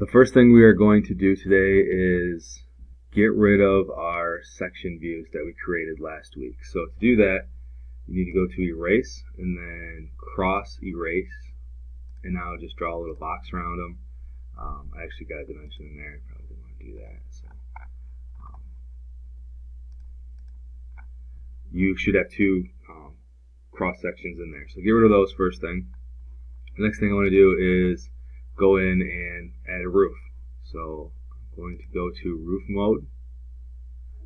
The first thing we are going to do today is get rid of our section views that we created last week. So to do that, you need to go to Erase and then Cross Erase, and now just draw a little box around them. I actually got a dimension in there. I probably didn't want to do that. So, you should have two cross sections in there. So get rid of those first thing. The next thing I want to do is go in and add a roof. So I'm going to go to roof mode.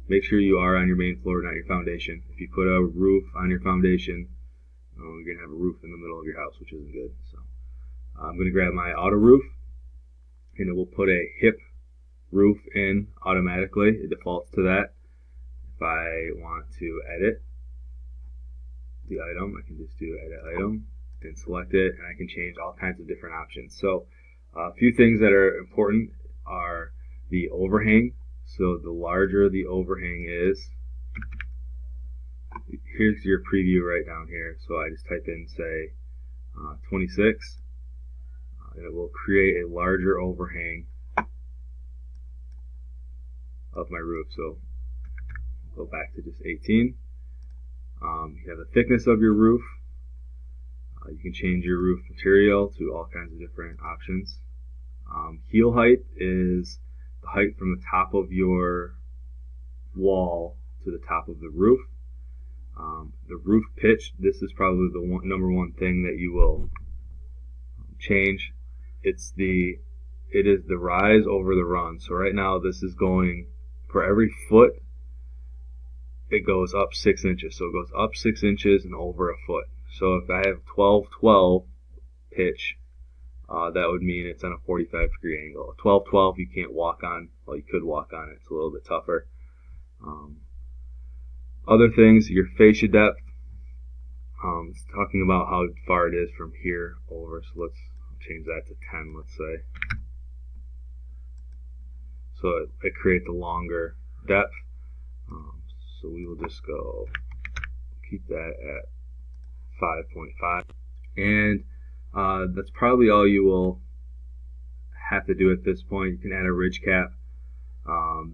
Make sure you are on your main floor, not your foundation. If you put a roof on your foundation, you're going to have a roof in the middle of your house, which isn't good. So I'm going to grab my auto roof, and it will put a hip roof in automatically. It defaults to that. If I want to edit the item, I can just do edit item and select it, and I can change all kinds of different options. So a few things that are important are the overhang. So the larger the overhang is, here's your preview right down here. So I just type in, say, 26, and it will create a larger overhang of my roof. So go back to just 18. You have the thickness of your roof. You can change your roof material to all kinds of different options. Heel height is the height from the top of your wall to the top of the roof. The roof pitch, this is probably the number one thing that you will change. It is the rise over the run. So right now this is going, for every foot, it goes up 6 inches. So it goes up 6 inches and over a foot. So if I have 12-12 pitch, that would mean it's on a 45-degree angle. 12-12 you can't walk on. Well, you could walk on it. It's a little bit tougher. Other things, your fascia depth. It's talking about how far it is from here over. So let's change that to 10, let's say. So it creates a longer depth. So we will just go keep that at 5.5. And that's probably all you will have to do at this point. You can add a ridge cap.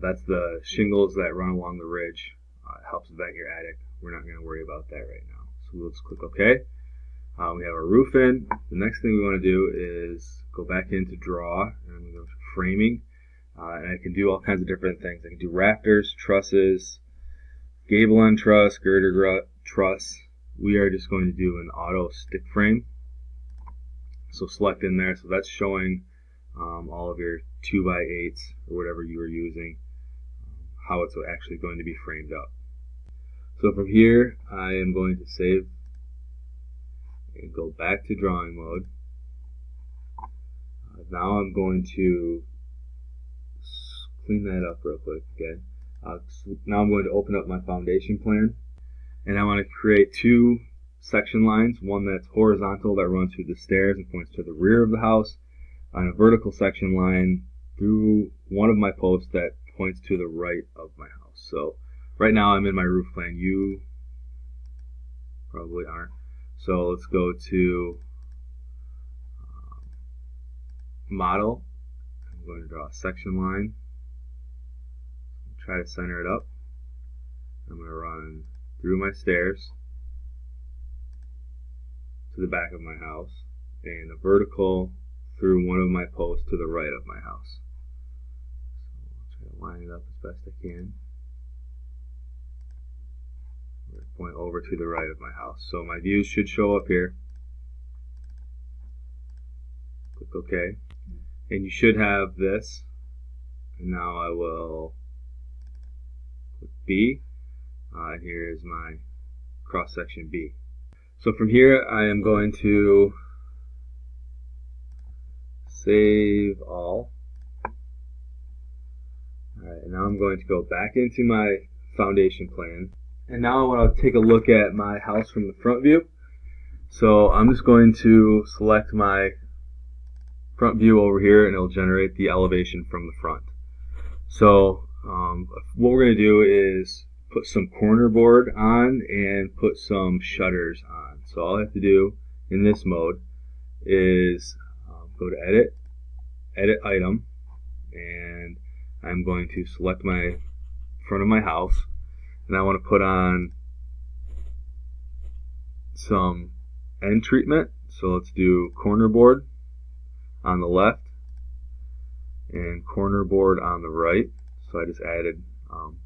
That's the shingles that run along the ridge. It helps vent your attic. We're not going to worry about that right now. So we'll just click OK. We have our roof in. The next thing we want to do is go back into Draw, and I'm going to go to Framing. And I can do all kinds of different things. I can do rafters, trusses, gable end truss, girder truss. We are just going to do an auto stick frame. So select in there. So that's showing all of your 2x8s or whatever you are using, how it's actually going to be framed up. So from here, I am going to save and go back to drawing mode. Now I'm going to clean that up real quick again. Now I'm going to open up my foundation plan, and I want to create two section lines, one that's horizontal that runs through the stairs and points to the rear of the house, and a vertical section line through one of my posts that points to the right of my house. So right now I'm in my roof plan. You probably aren't. So let's go to Model. I'm going to draw a section line. Try to center it up. I'm going to run through my stairs to the back of my house, and a vertical through one of my posts to the right of my house. So I'll try to line it up as best I can. I'm going to point over to the right of my house. So my views should show up here. Click OK. And you should have this. And now I will click B. And here is my cross section B. So from here I am going to save all. Alright, and now I'm going to go back into my foundation plan. And now I want to take a look at my house from the front view. So I'm just going to select my front view over here, and it'll generate the elevation from the front. So what we're going to do is put some corner board on and put some shutters on. So all I have to do in this mode is go to Edit, Edit Item, and I'm going to select my front of my house, and I want to put on some end treatment. So let's do corner board on the left and corner board on the right. So I just added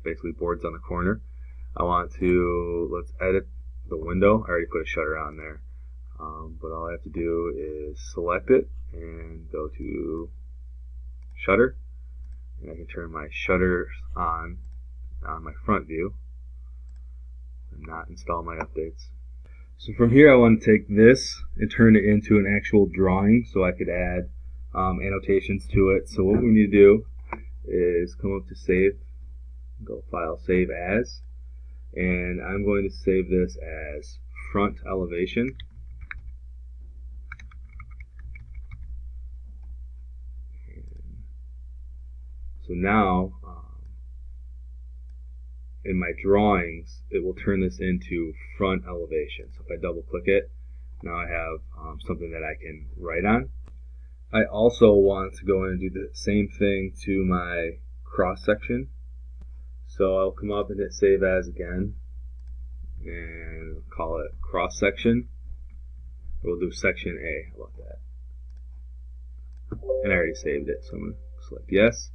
basically boards on the corner. Let's edit the window. I already put a shutter on there, but all I have to do is select it and go to shutter, and I can turn my shutters on my front view and not install my updates. So from here I want to take this and turn it into an actual drawing so I could add annotations to it. So what we need to do is come up to save, go file, save as, and I'm going to save this as front elevation. So now in my drawings it will turn this into front elevation. So if I double click it, now I have something that I can write on. I also want to go in and do the same thing to my cross section. So I'll come up and hit save as again and call it cross section. We'll do section A. How about that? And I already saved it, so I'm going to select yes.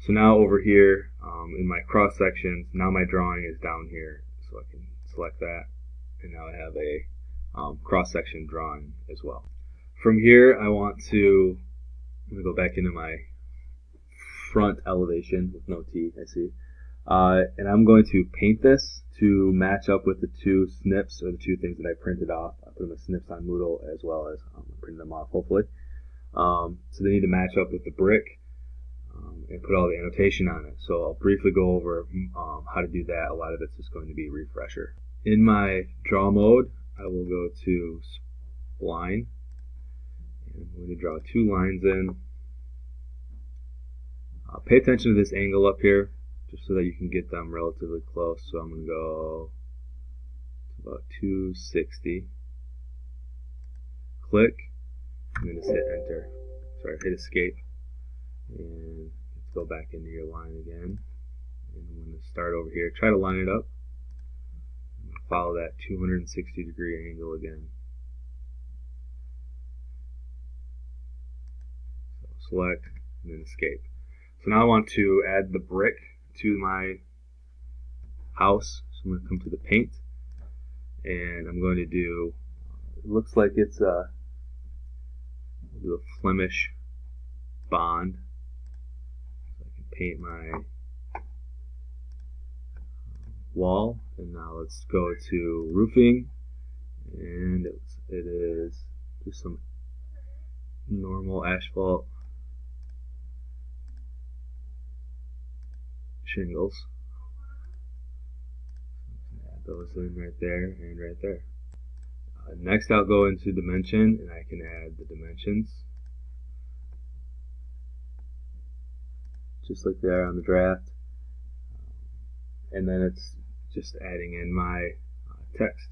So now over here in my cross sections, now my drawing is down here, so I can select that, and now I have a cross section drawing as well. From here I'm going to go back into my front elevation with no T, I see, and I'm going to paint this to match up with the two snips, or the two things that I printed off. I put the snips on Moodle as well as printed them off hopefully. So they need to match up with the brick and put all the annotation on it. So I'll briefly go over how to do that. A lot of it's just going to be a refresher. In my draw mode, I will go to spline, and I'm going to draw two lines in. Pay attention to this angle up here, just so that you can get them relatively close. So I'm going to go to about 260. Click, and then just hit enter. Sorry, hit escape. And let's go back into your line again. And I'm going to start over here. Try to line it up. Follow that 260 degree angle again. So select and then escape. So now I want to add the brick to my house. So I'm going to come to the paint, and I'm going to do, it looks like it's a Flemish bond. So I can paint my wall, and now let's go to roofing, and it is just some normal asphalt shingles. Add those in right there and right there. Next I'll go into dimension, and I can add the dimensions just like they are on the draft, and then it's just adding in my text.